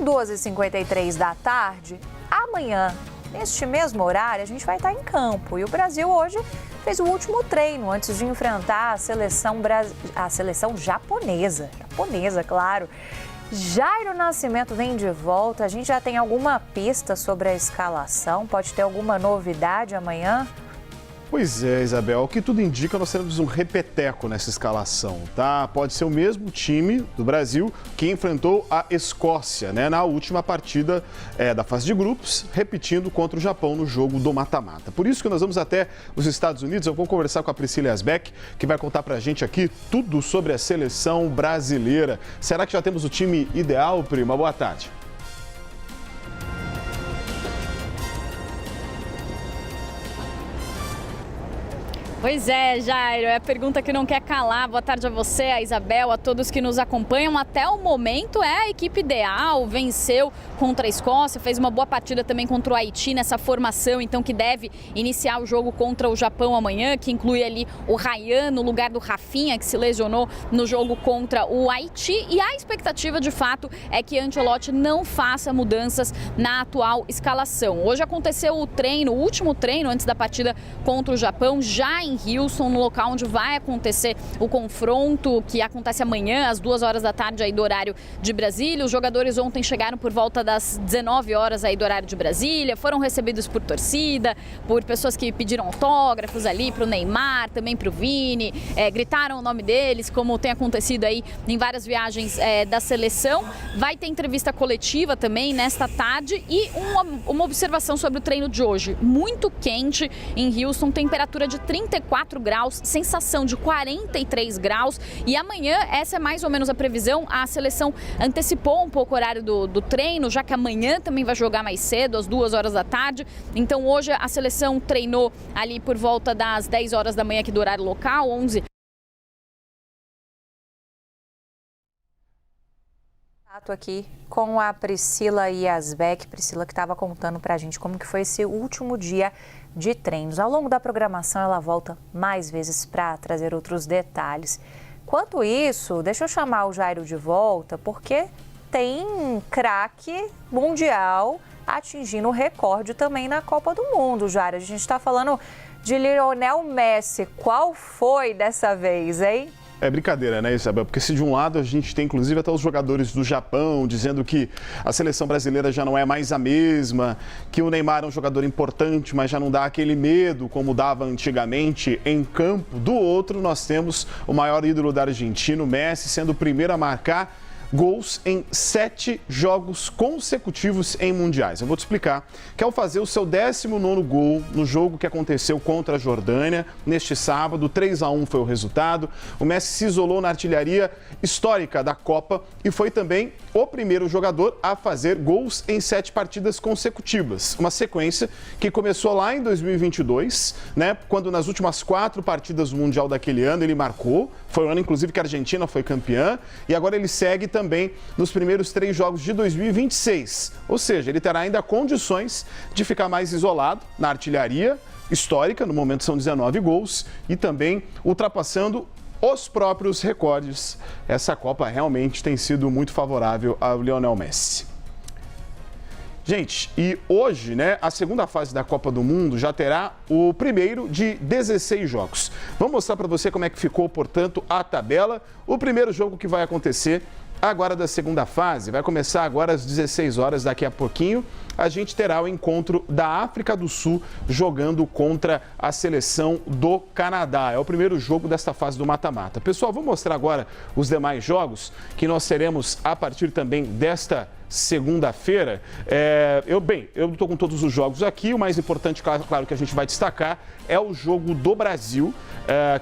2h53 da tarde, amanhã, neste mesmo horário, a gente vai estar em campo. E o Brasil hoje fez o último treino antes de enfrentar a seleção japonesa. Japonesa, claro. Jairo Nascimento vem de volta. A gente já tem alguma pista sobre a escalação? Pode ter alguma novidade amanhã? Pois é, Isabel, o que tudo indica, nós teremos um repeteco nessa escalação, tá? Pode ser o mesmo time do Brasil que enfrentou a Escócia, né, na última partida da fase de grupos, repetindo contra o Japão no jogo do mata-mata. Por isso que nós vamos até os Estados Unidos. Eu vou conversar com a Priscila Asbeck, que vai contar pra gente aqui tudo sobre a seleção brasileira. Será que já temos o time ideal, prima? Boa tarde. Pois é, Jairo, é a pergunta que não quer calar. Boa tarde a você, a Isabel, a todos que nos acompanham. Até o momento é a equipe ideal, venceu contra a Escócia, fez uma boa partida também contra o Haiti nessa formação, então que deve iniciar o jogo contra o Japão amanhã, que inclui ali o Ryan no lugar do Rafinha, que se lesionou no jogo contra o Haiti. E a expectativa, de fato, é que Ancelotti não faça mudanças na atual escalação. Hoje aconteceu o treino, o último treino antes da partida contra o Japão, já em Houston, no local onde vai acontecer o confronto, que acontece amanhã, às 2h da tarde, aí do horário de Brasília. Os jogadores ontem chegaram por volta das 19 horas aí do horário de Brasília, foram recebidos por torcida, por pessoas que pediram autógrafos ali para o Neymar, também para o Vini, gritaram o nome deles, como tem acontecido aí em várias viagens da seleção. Vai ter entrevista coletiva também nesta tarde e uma observação sobre o treino de hoje. Muito quente em Houston, temperatura de 34 graus, sensação de 43 graus. E amanhã, essa é mais ou menos a previsão. A seleção antecipou um pouco o horário do treino, já que amanhã também vai jogar mais cedo, às 2h da tarde. Então hoje a seleção treinou ali por volta das 10 horas da manhã aqui do horário local, 11. Aqui com a Priscila Asbeck, Priscila que estava contando pra gente como que foi esse último dia de treinos. Ao longo da programação ela volta mais vezes para trazer outros detalhes. Quanto isso, deixa eu chamar o Jairo de volta, porque tem craque mundial atingindo o recorde também na Copa do Mundo, Jairo. A gente está falando de Lionel Messi. Qual foi dessa vez, hein? É brincadeira, né, Isabel? Porque se de um lado a gente tem, inclusive, até os jogadores do Japão dizendo que a seleção brasileira já não é mais a mesma, que o Neymar é um jogador importante, mas já não dá aquele medo como dava antigamente em campo. Do outro, nós temos o maior ídolo da Argentina, o Messi, sendo o primeiro a marcar gols em 7 jogos consecutivos em mundiais. Eu vou te explicar que ao fazer o seu 19º gol no jogo que aconteceu contra a Jordânia, neste sábado, 3-1 foi o resultado, o Messi se isolou na artilharia histórica da Copa e foi também o primeiro jogador a fazer gols em 7 partidas consecutivas. Uma sequência que começou lá em 2022, né, quando nas últimas 4 partidas do Mundial daquele ano ele marcou, foi o ano inclusive que a Argentina foi campeã, e agora ele segue também nos primeiros 3 jogos de 2026. Ou seja, ele terá ainda condições de ficar mais isolado na artilharia histórica, no momento são 19 gols, e também ultrapassando os próprios recordes. Essa Copa realmente tem sido muito favorável ao Lionel Messi. Gente, e hoje, né, a segunda fase da Copa do Mundo já terá o primeiro de 16 jogos. Vamos mostrar para você como é que ficou, portanto, a tabela. O primeiro jogo que vai acontecer agora da segunda fase vai começar agora às 16 horas, daqui a pouquinho. A gente terá o encontro da África do Sul jogando contra a seleção do Canadá. É o primeiro jogo desta fase do mata-mata. Pessoal, vou mostrar agora os demais jogos que nós teremos a partir também desta segunda-feira. Eu estou com todos os jogos aqui. O mais importante, claro, que a gente vai destacar é o jogo do Brasil,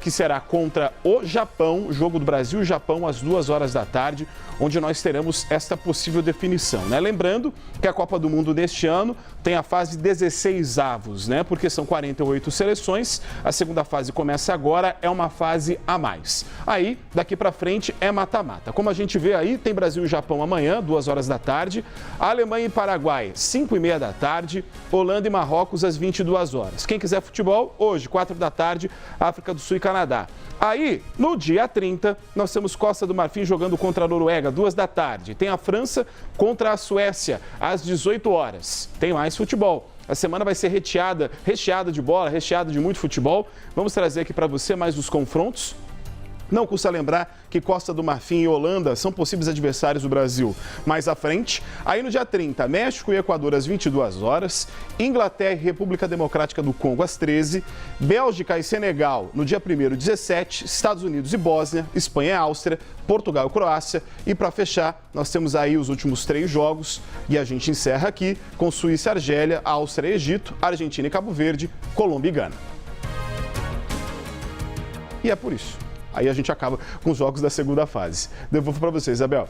que será contra o Japão. Jogo do Brasil e Japão às 2 horas da tarde, onde nós teremos esta possível definição, né? Lembrando que a Copa do Mundo neste ano tem a fase 16avos, né? Porque são 48 seleções. A segunda fase começa agora, é uma fase a mais. Aí, daqui para frente, é mata-mata. Como a gente vê aí, tem Brasil e Japão amanhã, 2 horas da tarde. Alemanha e Paraguai, 5h30 da tarde. Holanda e Marrocos, às 22 horas. Quem quiser futebol, hoje, 4 da tarde, África do Sul e Canadá. Aí, no dia 30, nós temos Costa do Marfim jogando contra a Noruega, 2 da tarde. Tem a França contra a Suécia, às 18 horas. Tem mais futebol. A semana vai ser recheada de bola, recheada de muito futebol. Vamos trazer aqui para você mais os confrontos. Não custa lembrar que Costa do Marfim e Holanda são possíveis adversários do Brasil. Mais à frente, aí no dia 30, México e Equador às 22 horas, Inglaterra e República Democrática do Congo às 13, Bélgica e Senegal no dia 1º, 17, Estados Unidos e Bósnia, Espanha e Áustria, Portugal e Croácia. E para fechar, nós temos aí os últimos 3 jogos e a gente encerra aqui com Suíça e Argélia, Áustria e Egito, Argentina e Cabo Verde, Colômbia e Gana. E é por isso. Aí a gente acaba com os jogos da segunda fase. Devolvo para você, Isabel.